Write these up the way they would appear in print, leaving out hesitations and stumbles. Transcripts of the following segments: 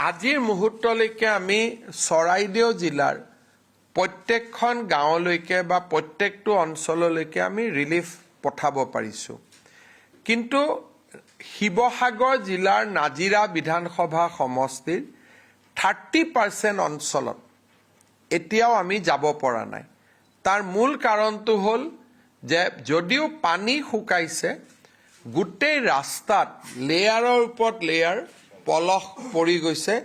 আজিৰ মুহূৰ্তলৈকে আমি চৰাইদেউ জিলাৰ প্ৰত্যেকখন গাঁৱলৈকে বা প্ৰত্যেকটো অঞ্চললৈকে আমি ৰিলিফ পঠাব পাৰিছো কিন্তু শিৱসাগৰ জিলাৰ নাজিৰা বিধানসভা সমষ্টিৰ 30% অঞ্চলত এতিয়াও আমি যাব পৰা নাই তাৰ মূল কাৰণটো হ'ল যে যদিও পানী শুকাইছে গোটেই ৰাস্তাত লেয়াৰৰ ওপৰত লেয়াৰ পলস পৰি গৈছে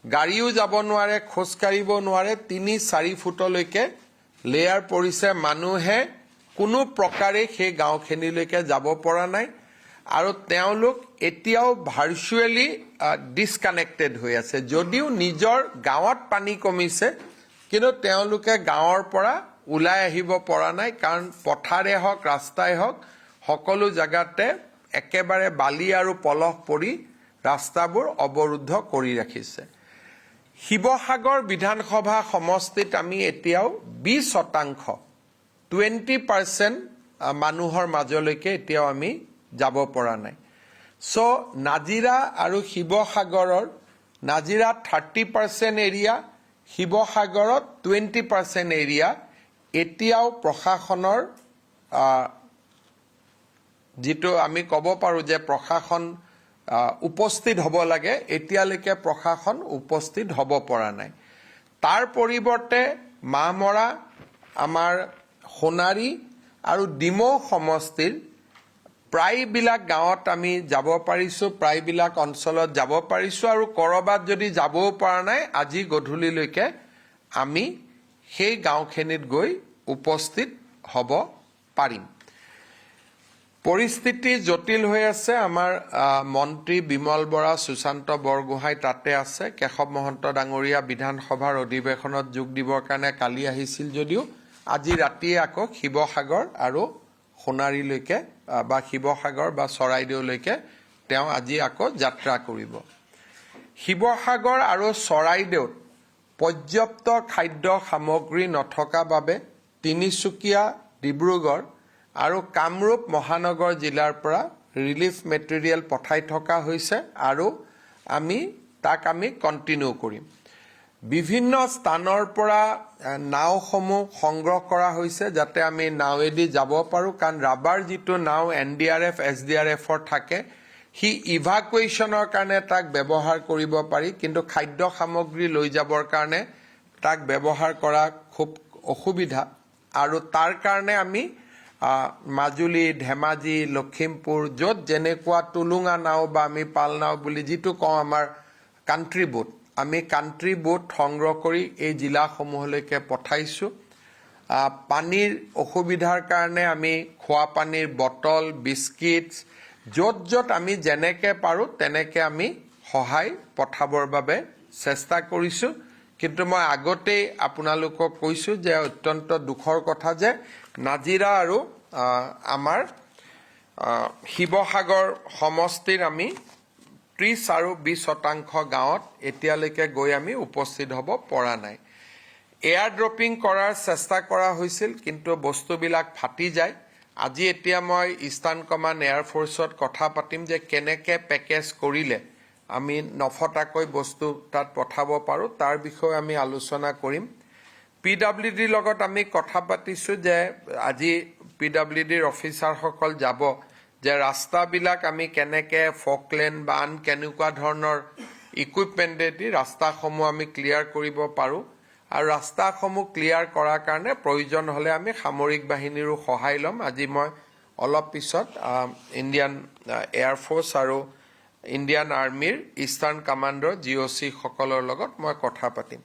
গাড়ীও যাব নোৱাৰে খোজ কাঢ়িব নোৱাৰে 3-4 ফুটলৈকে লেয়াৰ পৰিছে মানুহে কোনো প্ৰকাৰে সেই গাঁওখিনিলৈকে যাব পৰা নাই আৰু তেওঁলোক এতিয়াও ভাৰ্চুৱেলি ডিসকানেক্টেড হৈ আছে যদিও নিজৰ গাঁৱত পানী কমিছে কিন্তু তেওঁলোকে গাঁৱৰ পৰা ওলাই আহিব পৰা নাই কাৰণ পথাৰে হওক ৰাস্তাই হওক সকলো জায়গাতে একেবাৰে বালি আৰু পলস পৰি ৰাস্তাবোৰ অৱৰুদ্ধ কৰি ৰাখিছে শিৱসাগৰ বিধানসভা সমষ্টিত আমি এতিয়াও 20% 20% মানুহৰ মাজলৈকে এতিয়াও আমি যাব পৰা নাই সো নাজিৰা আৰু শিৱসাগৰৰ নাজিৰা 30% এৰিয়া শিৱসাগৰত 20% এৰিয়া এতিয়াও প্ৰশাসনৰ যেটো আমি ক'ব পাৰো যে প্ৰশাসন উপস্থিত হ'ব লাগে এতিয়ালৈকে প্ৰশাসন উপস্থিত হ'ব পৰা নাই তাৰ পৰিৱৰ্তে মাহমৰা আমাৰ সোণাৰী আৰু ডিমৌ সমষ্টিৰ প্ৰায়বিলাক গাঁৱত আমি যাব পাৰিছো প্ৰায়বিলাক অঞ্চলত যাব পাৰিছো আৰু কৰবাত যদি যাবও পৰা নাই আজি গধূলিলৈকে আমি সেই গাঁওখিনিত গৈ উপস্থিত হ'ব পাৰিম পৰিস্থিতি জটিল হৈ আছে আমাৰ মন্ত্ৰী বিমল বৰা সুশান্ত বৰগোহাঁই তাতে আছে কেশৱ মহন্ত ডাঙৰীয়া বিধানসভাৰ অধিৱেশনত যোগ দিবৰ কাৰণে কালি আহিছিল যদিও আজি ৰাতিয়ে আকৌ শিৱসাগৰ আৰু সোণাৰীলৈকে বা শিৱসাগৰ বা চৰাইদেউলৈকে তেওঁ আজি আকৌ যাত্ৰা কৰিব শিৱসাগৰ আৰু চৰাইদেউত পৰ্যাপ্ত খাদ্য সামগ্ৰী নথকা বাবে তিনিচুকীয়া ডিব্ৰুগড় আৰু কামৰূপ মহানগৰ জিলাৰ পৰা ৰিলিফ মেটেৰিয়েল পঠাই থকা হৈছে আৰু আমি কন্টিনিউ কৰিম বিভিন্ন স্থানৰ পৰা নাওসমূহ সংগ্ৰহ কৰা হৈছে যাতে আমি নাওৱেদি যাব পাৰো কাৰণ ৰাবাৰ যিটো নাও এনডিআৰএফ এছডিআৰএফৰ থাকে হি ইভাকুৱেশ্যনৰ কাৰণে তাক ব্যৱহাৰ কৰিব পাৰি কিন্তু খাদ্য সামগ্ৰী লৈ যাবৰ কাৰণে তাক ব্যৱহাৰ কৰা খুব অসুবিধা আৰু তাৰ কাৰণে আমি মাজুলী ধেমাজি লখিমপুৰ যত যেনেকুৱা টুলুঙা নাও বা আমি পাল নাও বুলি যিটো কওঁ আমাৰ কান্ট্ৰি বোট আমি কান্ট্ৰি বোট সংগ্ৰহ কৰি এই জিলাসমূহলৈকে পঠাইছো পানীৰ অসুবিধাৰ কাৰণে আমি খোৱা পানীৰ বটল বিস্কিটছ যত আমি যেনেকে পাৰো তেনেকে আমি সহায় পঠাবৰ বাবে চেষ্টা কৰিছো কিন্তু মই আগতে আপোনালোকক কৈছো যে অত্যন্ত দুখৰ কথা যে নাজিৰা আৰু আমাৰ শিৱসাগৰ সমষ্টিৰ আমি 30 আৰু 20% গাঁৱত এতিয়ালৈকে গৈ আমি উপস্থিত হ'ব পৰা নাই এয়াৰ ড্ৰপিং কৰাৰ চেষ্টা কৰা হৈছিল কিন্তু বস্তুবিলাক ফাটি যায় আজি এতিয়া মই ইষ্টাৰ্ণ কমাণ্ড এয়াৰ ফোৰ্সত কথা পাতিম যে কেনেকে পেকেজ কৰিলে আমি নফটাকৈ বস্তু তাত পঠাব পাৰো তাৰ বিষয়ে আমি আলোচনা কৰিম পিডব্লিউডিৰ লগত আমি কথা পাতিছো যে আজি পিডব্লিউডিৰ অফিচাৰ সকল যাব যে ৰাস্তাবিলাক আমি কেনেকে ফকলেন বা আন কেনেকুৱা ধৰণৰ ইকুইপমেণ্টেদি ৰাস্তাসমূহ আমি ক্লিয়াৰ কৰিব পাৰো আৰু ৰাস্তাসমূহ ক্লিয়াৰ কৰাৰ কাৰণে প্ৰয়োজন হলে আমি সামৰিক বাহিনীৰো সহায় লম আজি মই অলপ পিছত ইণ্ডিয়ান এয়াৰ ফোৰ্স আৰু ইণ্ডিয়ান আৰ্মিৰ ইষ্টাৰ্ণ কমাণ্ডৰ জিঅ'চি সকলৰ লগত মই কথা পাতিম